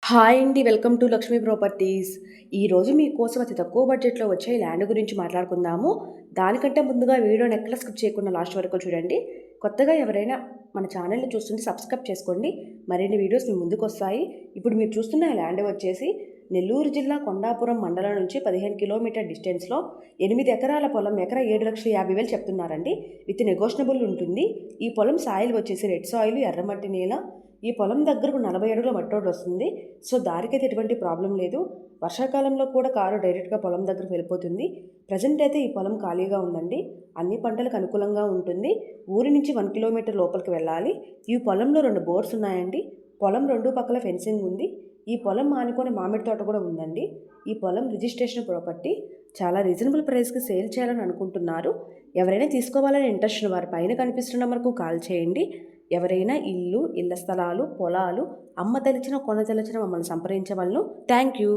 Hi అండి. Welcome to Lakshmi properties. ఈరోజు మీకోసం అతి తక్కువ బడ్జెట్‌లో వచ్చే ఈ ల్యాండ్ గురించి మాట్లాడుకుందాము. దానికంటే ముందుగా వీడియోని ఎక్కడ స్కిప్ చేయకుండా లాస్ట్ వరకు చూడండి. కొత్తగా ఎవరైనా మన ఛానల్‌ని చూస్తుంటే సబ్స్క్రైబ్ చేసుకోండి. మరిన్ని వీడియోస్ మీ ముందుకొస్తాయి. ఇప్పుడు మీరు చూస్తున్న ఈ ల్యాండ్ వచ్చేసి నెల్లూరు జిల్లా కొండాపురం మండలం నుంచి 15 కిలోమీటర్ డిస్టెన్స్‌లో 8 ఎకరాల పొలం ఎకరా 7,50,000 చెప్తున్నారండి. విత్ నెగోషియబుల్ ఉంటుంది. ఈ పొలం సాయిల్ వచ్చేసి రెడ్ సాయిల్, ఎర్రమట్టి నేల. ఈ పొలం దగ్గరకు 40 అడుగుల మట్టి రోడ్ వస్తుంది. సో దారికైతే ఎటువంటి ప్రాబ్లం లేదు. వర్షాకాలంలో కూడా కారు డైరెక్ట్గా పొలం దగ్గరకు వెళ్ళిపోతుంది. ప్రజెంట్ అయితే ఈ పొలం ఖాళీగా ఉందండి. అన్ని పంటలకు అనుకూలంగా ఉంటుంది. ఊరి నుంచి 1 కిలోమీటర్ లోపలికి వెళ్ళాలి. ఈ పొలంలో 2 బోర్స్ ఉన్నాయండి. పొలం 2 పక్కల ఫెన్సింగ్ ఉంది. ఈ పొలం ఆనుకొని మామిడి తోట కూడా ఉందండి. ఈ పొలం రిజిస్ట్రేషన్ ప్రాపర్టీ. చాలా రీజనబుల్ ప్రైస్కి సేల్ చేయాలని అనుకుంటున్నారు. ఎవరైనా తీసుకోవాలని ఇంట్రెస్ట్ ఉన్న వారి పైన కనిపిస్తున్న నెంబర్కు కాల్ చేయండి. ఎవరైనా ఇల్లు, ఇళ్ల స్థలాలు, పొలాలు అమ్మదలిచిన, కొనదలిచిన మమ్మల్ని సంప్రదించవలను. Thank you.